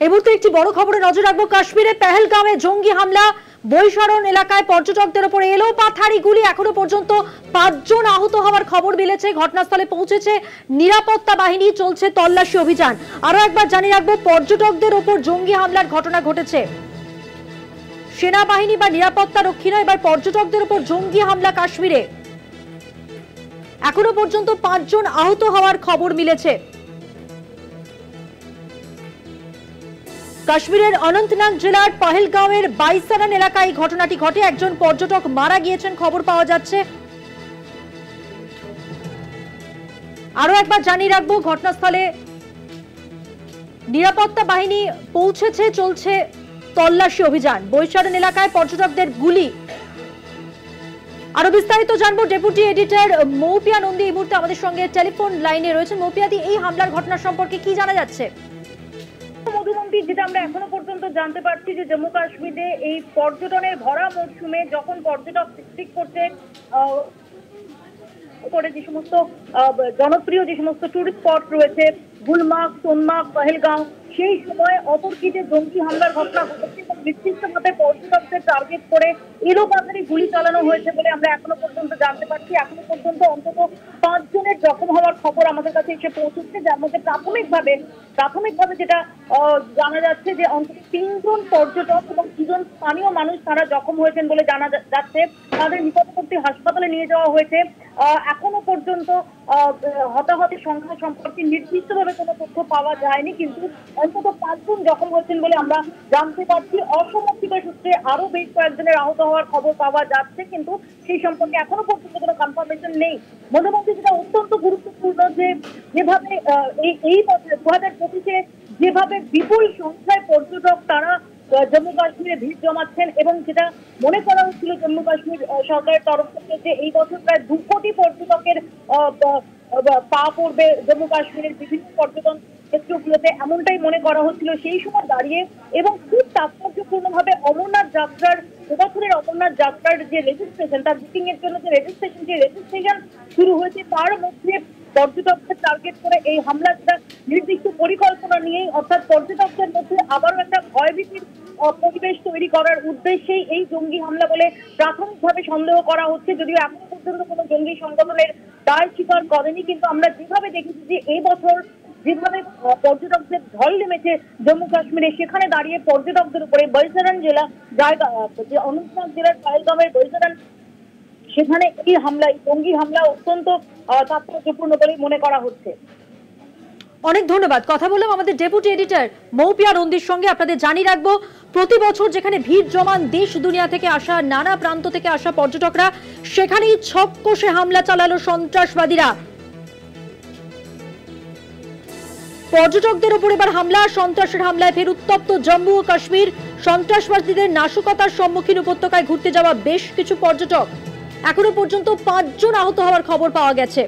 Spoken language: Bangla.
এই মুহূর্তে একটি বড় খবরে নজর রাখবো। কাশ্মীরে পেহেলগামে জঙ্গি হামলা, বৈশারণ এলাকায় পর্যটকদের উপর এলো পাথারি গুলি। এখনো পর্যন্ত 5 জন আহত হওয়ার খবর মিলেছে। ঘটনাস্থলে পৌঁছেছে নিরাপত্তা বাহিনী, চলছে তল্লাশি অভিযান। আরো একবার জানিয়ে রাখবো, পর্যটকদের উপর জঙ্গি হামলার ঘটনা ঘটেছে। সেনাবাহিনী বা নিরাপত্তা রক্ষী নয়, এবার পর্যটকদের উপর জঙ্গি হামলা কাশ্মীরে। এখনো পর্যন্ত 5 জন আহত হওয়ার খবর মিলেছে। কাশ্মীরের অনন্তনাগ জেলার পহেলগাঁওয়ের বাইসারান এলাকায় ঘটনাটি ঘটে। একজন পর্যটক মারা গিয়েছেন খবর পাওয়া যাচ্ছে। আরো একবার জানিয়ে রাখবো, ঘটনাস্থলে নিরাপত্তা বাহিনী পৌঁছেছে, চলছে তল্লাশি অভিযান। বৈশারণ এলাকায় পর্যটকদের গুলি। আরো বিস্তারিত জানবো, ডেপুটি এডিটর মৌপিয়া নন্দী এই মুহূর্তে আমাদের সঙ্গে টেলিফোন লাইনে রয়েছেন। মৌপিয়াদি, এই হামলার ঘটনা সম্পর্কে কি জানা যাচ্ছে? মধুমন্তী, যেটা আমরা এখনো পর্যন্ত জানতে পারছি যে জম্মু কাশ্মীরে এই পর্যটনের ভরা মরশুমে যখন পর্যটক ভিত্তিক করছে করে যে সমস্ত জনপ্রিয় যে সমস্ত টুরিস্ট স্পট রয়েছে, গুলমার্গ, সোনমার্গ, পহেলগাঁও, সেই সময় অতর্কিতে জঙ্গি হামলার ঘটনা ঘটেছে এবং নির্দিষ্টভাবে পর্যটকদের টার্গেট করে এলোপাথারি গুলি চালানো হয়েছে বলে আমরা এখনো পর্যন্ত জানতে পারছি। এখনো পর্যন্ত অন্তত 5 জনের জখম হওয়ার খবর আমাদের কাছে এসে পৌঁছেছে, যার মধ্যে প্রাথমিকভাবে যেটা জানা যাচ্ছে যে অন্তত 3 জন পর্যটক এবং 2 জন স্থানীয় মানুষ তারা জখম হয়েছেন বলে জানা যাচ্ছে। তাদের নিকটবর্তী হাসপাতালে নিয়ে যাওয়া হয়েছে। এখনো পর্যন্ত হতাহতের সংখ্যা সম্পর্কে নির্দিষ্টভাবে কোনো তথ্য পাওয়া যায়নি, কিন্তু অন্তত 5 জন জখম হয়েছেন বলে আমরা জানতে পারছি। অসমর্থিত সূত্রে আরো বেশ কয়েকজনের আহত হওয়ার খবর পাওয়া যাচ্ছে, কিন্তু সেই সম্পর্কে এখনো পর্যন্ত কোনো কনফার্মেশন নেই। মধ্যমধ্যে যেটা অত্যন্ত গুরুত্বপূর্ণ যে যেভাবে এই বছর 2025-এ যেভাবে বিপুল সংখ্যায় পর্যটক তারা জম্মু কাশ্মীরে ভিড় জমাচ্ছেন এবং যেটা মনে করা হচ্ছিল জম্মু কাশ্মীর সরকারের তরফ থেকে যে এই বছর প্রায় 2 কোটি পর্যটকের পা পড়বে জম্মু কাশ্মীরের বিভিন্ন পর্যটন ক্ষেত্রগুলোতে, এমনটাই মনে করা হচ্ছিল সেই সময় দাঁড়িয়ে। এবং খুব তাৎপর্যপূর্ণভাবে অমরনাথ যাত্রার এবছরের অমরনাথ যাত্রার যে রেজিস্ট্রেশন, তার বুকিং এর জন্য যে রেজিস্ট্রেশন শুরু হয়েছে, তার মধ্যে পর্যটকদের টার্গেট করে এই হামলা, যেটা নির্দিষ্ট পরিকল্পনা নিয়েই, অর্থাৎ পর্যটকদের মধ্যে আবারও একটা ভয়ভীতির পরিবেশ তৈরি করার উদ্দেশ্যেই এই জঙ্গি হামলা বলে প্রাথমিকভাবে সন্দেহ করা হচ্ছে। যদিও এখনো পর্যন্ত কোনো জঙ্গি সংগঠনের দায় স্বীকার করেনি, কিন্তু আমরা যেভাবে দেখেছি যে এই বছর যেভাবে পর্যটকদের ঢল নেমেছে জম্মু কাশ্মীরে, সেখানে দাঁড়িয়ে পর্যটকদের উপরে বৈশারণ জেলা জায়গা, যে অনন্তনাগ জেলার পহেলগাঁওয়ের বৈশারণ, সেখানে এই হামলা, এই জঙ্গি হামলা অত্যন্ত তাৎপর্যপূর্ণ বলে মনে করা হচ্ছে। অনেক ধন্যবাদ। কথা বললাম আমাদের ডেপুটি এডিটর মৌপিয়া নন্দীর সঙ্গে। আপনাদের জানিয়ে রাখবো, প্রতি বছর যেখানে ভিড় জমান দেশ দুনিয়া থেকে আসা, নানা প্রান্ত থেকে আসা পর্যটকরা, সেখানেই ছককষে হামলা চালালো সন্ত্রাসবাদীরা। পর্যটকদের উপর এবার হামলা, সন্ত্রাসের হামলায় ফের উত্তপ্ত জম্মু ও কাশ্মীর। সন্ত্রাসবাদীদের নাশকতার সম্মুখীন উপত্যকায় ঘুরতে যাওয়া বেশ কিছু পর্যটক। এখনো পর্যন্ত 5 জন আহত হওয়ার খবর পাওয়া গেছে।